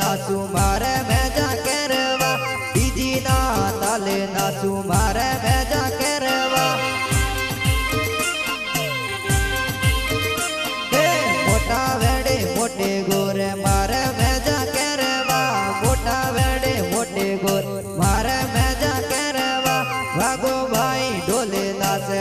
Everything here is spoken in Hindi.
नाचू मारे भेजा करवा डीजी ना ताले नाचू मारे भेजा करवा मोटा वेड़े मोटे गोरे मारे भेजा करवा मोटा वेड़े मोटे गोर मारे भेजा करवा भागो भाई ढोले नाचे